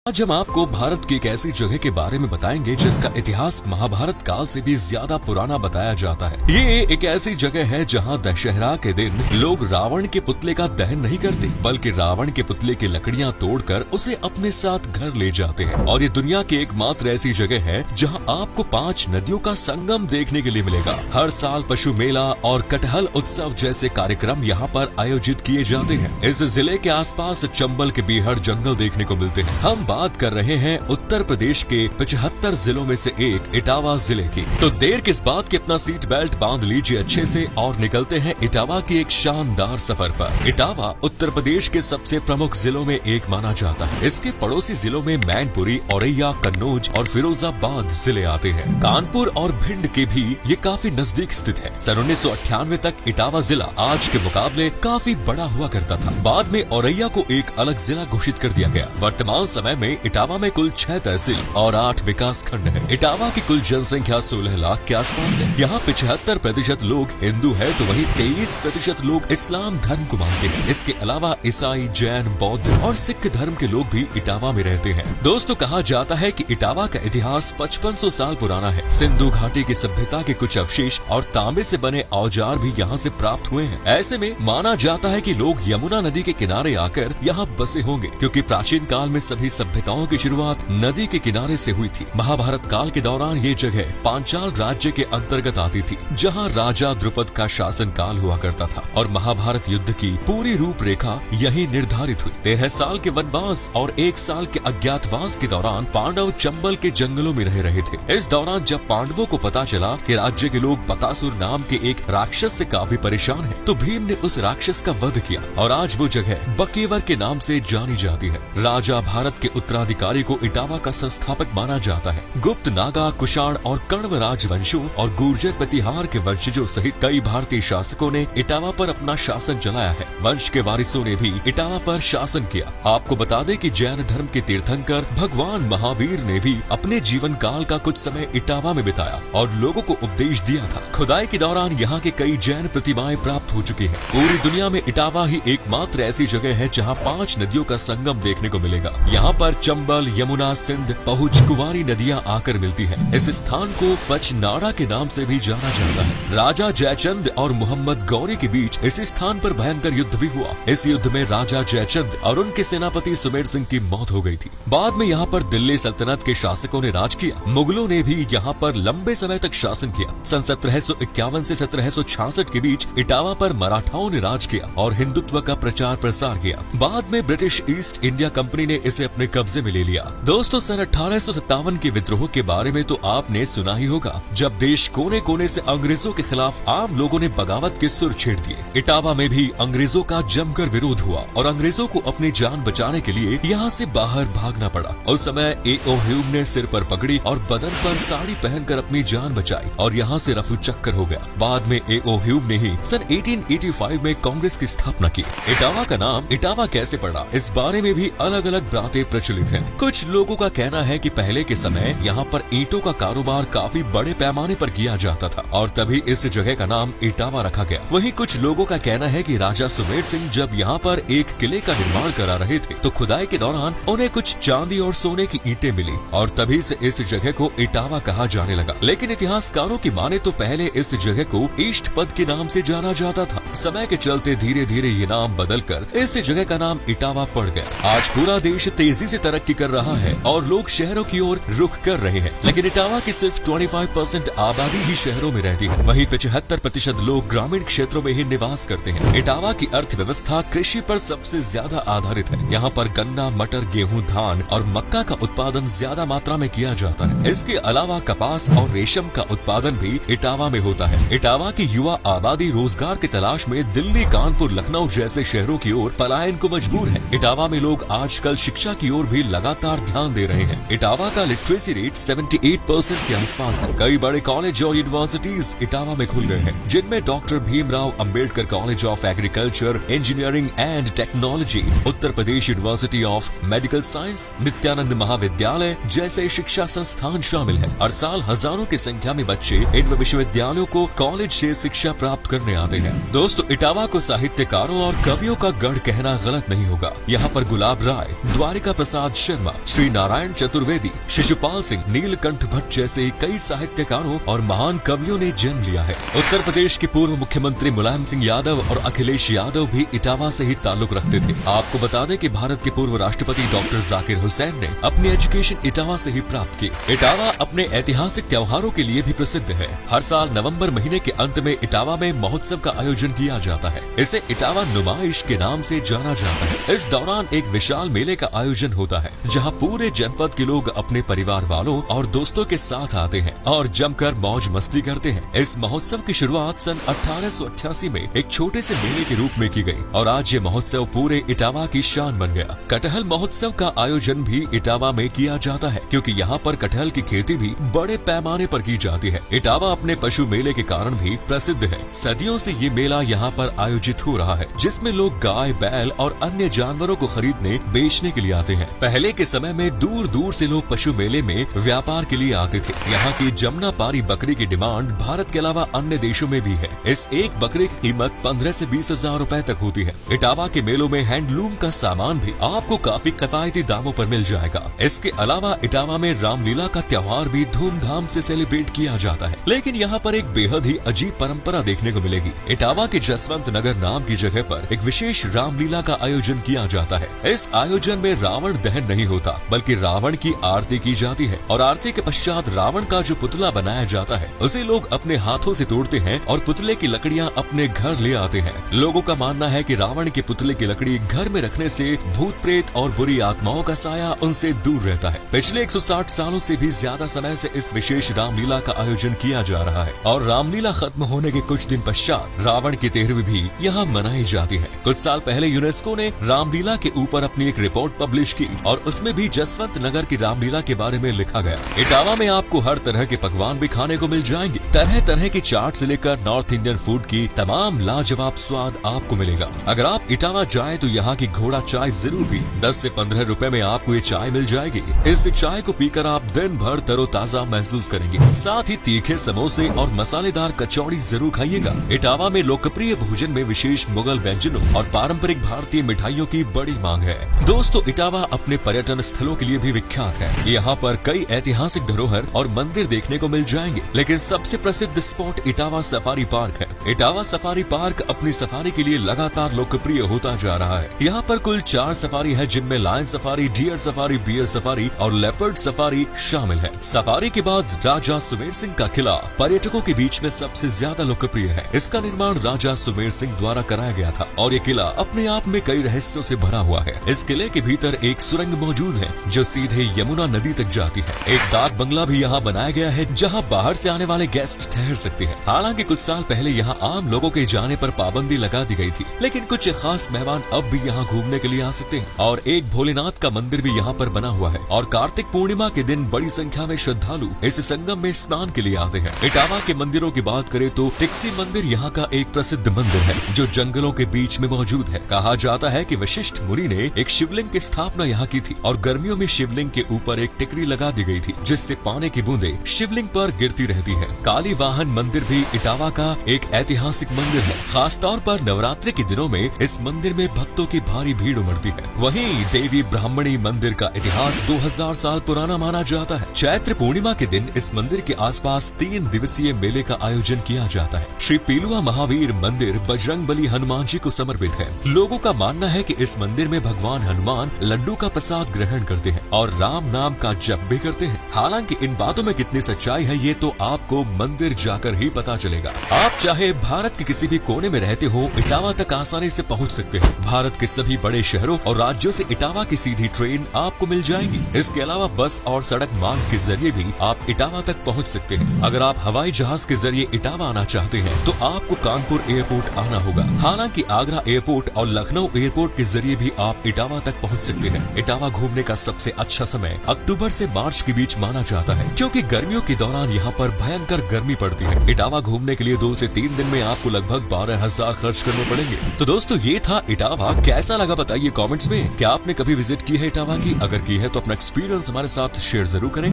आज हम आपको भारत की एक ऐसी जगह के बारे में बताएंगे जिसका इतिहास महाभारत काल से भी ज्यादा पुराना बताया जाता है। ये एक ऐसी जगह है जहाँ दशहरा के दिन लोग रावण के पुतले का दहन नहीं करते, बल्कि रावण के पुतले की लकड़ियाँ तोड़कर उसे अपने साथ घर ले जाते हैं। और ये दुनिया की एकमात्र ऐसी जगह है जहाँ आपको 5 नदियों का संगम देखने के लिए मिलेगा। हर साल पशु मेला और कटहल उत्सव जैसे कार्यक्रम यहाँ पर आयोजित किए जाते हैं। इस जिले के आसपास चंबल के बीहड़ जंगल देखने को मिलते हैं। हम बात कर रहे हैं उत्तर प्रदेश के 75 जिलों में से एक इटावा जिले की। तो देर किस बात की, अपना सीट बेल्ट बांध लीजिए अच्छे से और निकलते हैं इटावा की एक शानदार सफर पर। इटावा उत्तर प्रदेश के सबसे प्रमुख जिलों में एक माना जाता है। इसके पड़ोसी जिलों में मैनपुरी, औरैया, कन्नौज और फिरोजाबाद जिले आते हैं। कानपुर और भिंड के भी ये काफी नजदीक स्थित है। सन 1998 तक इटावा जिला आज के मुकाबले काफी बड़ा हुआ करता था। बाद में औरैया को एक अलग जिला घोषित कर दिया गया। वर्तमान समय में इटावा में कुल 6 तहसील और 8 विकास खंड है। इटावा की कुल जनसंख्या 16 लाख के आसपास है। यहाँ 75% लोग हिंदू है, तो वहीं 23% लोग इस्लाम धर्म को मानते हैं। इसके अलावा ईसाई, जैन, बौद्ध और सिख धर्म के लोग भी इटावा में रहते हैं। दोस्तों, कहा जाता है कि इटावा का इतिहास 5500 साल पुराना है। सिंधु घाटी की सभ्यता के कुछ अवशेष और तांबे से बने औजार भी यहाँ से प्राप्त हुए हैं। ऐसे में माना जाता है कि लोग यमुना नदी के किनारे आकर यहाँ बसे होंगे, क्योंकि प्राचीन काल में सभी सभ्यताओं की शुरुआत नदी के किनारे से हुई थी। महाभारत काल के दौरान ये जगह पांचाल राज्य के अंतर्गत आती थी, जहाँ राजा द्रुपद का शासन काल हुआ करता था और महाभारत युद्ध की पूरी रूपरेखा यही निर्धारित हुई। 13 साल के वनवास और 1 साल के अज्ञातवास के दौरान पांडव चंबल के जंगलों में रह रहे थे। इस दौरान जब पांडवों को पता चला कि राज्य के लोग बकासुर नाम के एक राक्षस से काफी परेशान हैं, तो भीम ने उस राक्षस का वध किया और आज वो जगह बकेवर के नाम से जानी जाती है। राजा भारत के उत्तराधिकारी को इटावा का संस्थापक माना जाता है। गुप्त, नागा, कुषाण और कण्व राजवंशों और गुर्जर प्रतिहार के वंशजों सहित कई भारतीय शासकों ने इटावा पर अपना शासन चलाया है। वंश के वारिसों ने भी इटावा पर शासन किया। आपको बता दें कि जैन धर्म के तीर्थंकर भगवान महावीर ने भी अपने जीवन काल का कुछ समय इटावा में बिताया और लोगों को उपदेश दिया था। खुदाई के दौरान यहाँ के कई जैन प्रतिमाएं प्राप्त हो चुकी हैं। पूरी दुनिया में इटावा ही एकमात्र ऐसी जगह है जहाँ 5 नदियों का संगम देखने को मिलेगा। यहाँ पर चंबल, यमुना, सिंध, पहुंच, कुंवारी नदियां आकर मिलती हैं। इस स्थान को पचनाड़ा के नाम से भी जाना जाता है। राजा जयचंद और मोहम्मद गौरी के बीच इस स्थान पर भयंकर युद्ध भी हुआ। इस युद्ध में राजा जयचंद और उनके सेनापति सुमेर सिंह की मौत हो गई थी। बाद में यहाँ पर दिल्ली सल्तनत के शासकों ने राज किया। मुगलों ने भी यहाँ पर लंबे समय तक शासन किया। सन 1751 से 1766 के बीच इटावा पर मराठाओं ने राज किया और हिंदुत्व का प्रचार प्रसार किया। बाद में ब्रिटिश ईस्ट इंडिया कंपनी ने इसे अपने कब्जे में ले लिया। दोस्तों, सन 1857 के विद्रोह के बारे में तो आपने सुना ही होगा, जब देश कोने कोने से अंग्रेजों के खिलाफ आम लोगों ने बगावत के सुर छेड़ दिए। इटावा में भी अंग्रेजों का जमकर विरोध हुआ और अंग्रेजों को अपनी जान बचाने के लिए यहाँ से बाहर भागना पड़ा। उस समय A.O. ह्यूम ने सिर पर पगड़ी और बदन पर साड़ी पहनकर अपनी जान बचाई और यहाँ से रफू चक्कर हो गया। बाद में A.O. ह्यूम ने ही सन 1885 में कांग्रेस की स्थापना की। इटावा का नाम इटावा कैसे पड़ा, इस बारे में भी अलग अलग बातें प्रचलित हैं। कुछ लोगों का कहना है कि पहले के समय यहाँ पर ईंटों का कारोबार काफी बड़े पैमाने पर किया जाता था और तभी इस जगह का नाम इटावा रखा गया। वहीं कुछ लोगों का कहना है कि राजा सुमेर सिंह जब यहाँ पर एक किले का निर्माण करा रहे थे, तो खुदाई के दौरान उन्हें कुछ चांदी और सोने की ईंटें मिली और तभी से इस जगह को इटावा कहा जाने लगा। लेकिन इतिहासकारों की माने तो पहले इस जगह को ईस्ट पद के नाम से जाना जाता था। समय के चलते धीरे धीरे ये नाम बदलकर इस जगह का नाम इटावा पड़ गया। आज पूरा देश तेजी से तरक्की कर रहा है और लोग शहरों की ओर रुख कर रहे हैं, लेकिन इटावा की सिर्फ 25% आबादी ही शहरों में रहती है। वहीं 75% लोग ग्रामीण क्षेत्रों में ही निवास करते हैं। इटावा की अर्थव्यवस्था कृषि पर सबसे ज्यादा आधारित है। यहाँ पर गन्ना, मटर, गेहूं, धान और मक्का का उत्पादन ज्यादा मात्रा में किया जाता है। इसके अलावा कपास और रेशम का उत्पादन भी इटावा में होता है। इटावा की युवा आबादी रोजगार की तलाश में दिल्ली, कानपुर, लखनऊ जैसे शहरों की ओर पलायन को मजबूर है। इटावा में लोग आजकल शिक्षा की ओर भी लगातार ध्यान दे रहे हैं। इटावा का लिटरेसी रेट 78% के आसपास है। कई बड़े कॉलेज और यूनिवर्सिटीज इटावा में खुल गए हैं, जिनमें doctor Bhimrao Ambedkar college of agriculture, engineering and technology, Uttar Pradesh university of medical science, Nityanand महाविद्यालय जैसे शिक्षा संस्थान शामिल हैं। हर साल हजारों की संख्या में बच्चे इन विश्वविद्यालयों को कॉलेज से शिक्षा प्राप्त करने आते हैं। दोस्तों, इटावा को साहित्यकारों और कवियों का गढ़ कहना गलत नहीं होगा। यहाँ पर गुलाब राय, द्वारिका प्रसाद प्रसाद शर्मा, श्री नारायण चतुर्वेदी, शिशुपाल सिंह, नीलकंठ भट्ट जैसे कई साहित्यकारों और महान कवियों ने जन्म लिया है। उत्तर प्रदेश के पूर्व मुख्यमंत्री मुलायम सिंह यादव और अखिलेश यादव भी इटावा से ही ताल्लुक रखते थे। आपको बता दें कि भारत के पूर्व राष्ट्रपति डॉक्टर जाकिर हुसैन ने अपनी एजुकेशन इटावा से ही प्राप्त की। इटावा अपने ऐतिहासिक त्योहारों के लिए भी प्रसिद्ध है। हर साल नवंबर महीने के अंत में इटावा में महोत्सव का आयोजन किया जाता है। इसे इटावा नुमाइश के नाम से जाना जाता है। इस दौरान एक विशाल मेले का आयोजन होता है, जहां पूरे जनपद के लोग अपने परिवार वालों और दोस्तों के साथ आते हैं और जमकर मौज मस्ती करते हैं। इस महोत्सव की शुरुआत सन 1888 में एक छोटे से मेले के रूप में की गई और आज ये महोत्सव पूरे इटावा की शान बन गया। कटहल महोत्सव का आयोजन भी इटावा में किया जाता है, क्योंकि यहाँ पर कटहल की खेती भी बड़े पैमाने पर की जाती है। इटावा अपने पशु मेले के कारण भी प्रसिद्ध है। सदियों से ये मेला यहाँ पर आयोजित हो रहा है, जिसमें लोग गाय, बैल और अन्य जानवरों को खरीदने बेचने के लिए आते हैं। पहले के समय में दूर दूर से लोग पशु मेले में व्यापार के लिए आते थे। यहाँ की जमुना पारी बकरी की डिमांड भारत के अलावा अन्य देशों में भी है। इस एक बकरी की कीमत 15 से 20 हजार रूपए तक होती है। इटावा के मेलों में हैंडलूम का सामान भी आपको काफी किफायती दामों पर मिल जाएगा। इसके अलावा इटावा में रामलीला का त्योहार भी धूमधाम से सेलिब्रेट किया जाता है। लेकिन यहाँ पर एक बेहद ही अजीब परंपरा देखने को मिलेगी। इटावा के जसवंत नगर नाम की जगह पर एक विशेष रामलीला का आयोजन किया जाता है। इस आयोजन में रावण दहन नहीं होता, बल्कि रावण की आरती की जाती है और आरती के पश्चात रावण का जो पुतला बनाया जाता है उसे लोग अपने हाथों से तोड़ते हैं और पुतले की लकड़ियां अपने घर ले आते हैं। लोगों का मानना है कि रावण के पुतले की लकड़ी घर में रखने से भूत प्रेत और बुरी आत्माओं का साया उनसे दूर रहता है। पिछले 160 सालों से भी ज्यादा समय से इस विशेष रामलीला का आयोजन किया जा रहा है और रामलीला खत्म होने के कुछ दिन पश्चात रावण की तेरहवीं भी यहाँ मनाई जाती है। कुछ साल पहले यूनेस्को ने रामलीला के ऊपर अपनी एक रिपोर्ट पब्लिश की और उसमें भी जसवंत नगर की रामलीला के बारे में लिखा गया। इटावा में आपको हर तरह के पकवान भी खाने को मिल जाएंगे। तरह तरह की चाट से लेकर नॉर्थ इंडियन फूड की तमाम लाजवाब स्वाद आपको मिलेगा। अगर आप इटावा जाए तो यहाँ की घोड़ा चाय जरूर पी। 10 से 15 रुपए में आपको ये चाय मिल जाएगी। इस चाय को पीकर आप दिन भर तरोताजा महसूस करेंगे। साथ ही तीखे समोसे और मसालेदार कचौड़ी जरूर खाइएगा। इटावा में लोकप्रिय भोजन में विशेष मुगल व्यंजनों और पारंपरिक भारतीय मिठाइयों की बड़ी मांग है। दोस्तों, इटावा अपने पर्यटन स्थलों के लिए भी विख्यात है। यहाँ पर कई ऐतिहासिक धरोहर और मंदिर देखने को मिल जाएंगे, लेकिन सबसे प्रसिद्ध स्पॉट इटावा सफारी पार्क है। इटावा सफारी पार्क अपनी सफारी के लिए लगातार लोकप्रिय होता जा रहा है। यहाँ पर कुल 4 सफारी है, जिनमें lion safari, deer safari, bear safari और लेपर्ड सफारी शामिल है। सफारी के बाद राजा सुमेर सिंह का किला पर्यटकों के बीच में सबसे ज्यादा लोकप्रिय है। इसका निर्माण राजा सुमेर सिंह द्वारा कराया गया था और ये किला अपने आप में कई रहस्यों से भरा हुआ है। इस किले के भीतर एक सुरंग मौजूद है जो सीधे यमुना नदी तक जाती है। एक डाक बंगला भी यहाँ बनाया गया है, जहाँ बाहर से आने वाले गेस्ट ठहर सकते हैं। हालांकि कुछ साल पहले यहाँ आम लोगों के जाने पर पाबंदी लगा दी गई थी, लेकिन कुछ खास मेहमान अब भी यहाँ घूमने के लिए आ सकते हैं। और एक भोलेनाथ का मंदिर भी यहाँ पर बना हुआ है और कार्तिक पूर्णिमा के दिन बड़ी संख्या में श्रद्धालु इस संगम में स्नान के लिए आते हैं। इटावा के मंदिरों की बात करें तो टिक्सी मंदिर यहाँ का एक प्रसिद्ध मंदिर है, जो जंगलों के बीच में मौजूद है। कहा जाता है कि वशिष्ठ मुनि ने एक शिवलिंग की स्थापना यहाँ की थी और गर्मियों में शिवलिंग के ऊपर एक टिकरी लगा दी गई थी, जिससे पानी की बूंदें शिवलिंग पर गिरती रहती है। काली वाहन मंदिर भी इटावा का एक ऐतिहासिक मंदिर है। खास तौर पर नवरात्रि के दिनों में इस मंदिर में भक्तों की भारी भीड़ उमड़ती है। वहीं देवी ब्राह्मणी मंदिर का इतिहास 2000 साल पुराना माना जाता है। चैत्र पूर्णिमा के दिन इस मंदिर के आसपास 3 दिवसीय मेले का आयोजन किया जाता है। श्री पीलुआ महावीर मंदिर बजरंगबली हनुमान जी को समर्पित है। लोगों का मानना है कि इस मंदिर में भगवान हनुमान लड्डू का प्रसाद ग्रहण करते हैं और राम नाम का जप भी करते हैं। हालांकि इन बातों में कितनी सच्चाई है ये तो आपको मंदिर जाकर ही पता चलेगा। आप चाहे भारत के किसी भी कोने में रहते हो, इटावा तक आसानी से पहुंच सकते हैं। भारत के सभी बड़े शहरों और राज्यों से इटावा की सीधी ट्रेन आपको मिल जाएगी। इसके अलावा बस और सड़क मार्ग के जरिए भी आप इटावा तक पहुंच सकते हैं। अगर आप हवाई जहाज के जरिए इटावा आना चाहते हैं तो आपको कानपुर एयरपोर्ट आना होगा। हालांकि आगरा एयरपोर्ट और लखनऊ एयरपोर्ट के जरिए भी आप इटावा तक पहुंच सकते हैं। इटावा घूमने का सबसे अच्छा समय अक्टूबर से मार्च के बीच माना जाता है, क्योंकि गर्मियों के दौरान यहाँ पर भयंकर गर्मी पड़ती है। इटावा घूमने के लिए 2 से 3 दिन में आपको लगभग 12,000 खर्च करने पड़ेंगे। तो दोस्तों, ये था इटावा। कैसा लगा बताइए कमेंट्स में। क्या आपने कभी विजिट की है इटावा की? अगर की है तो अपना एक्सपीरियंस हमारे साथ शेयर जरूर करें।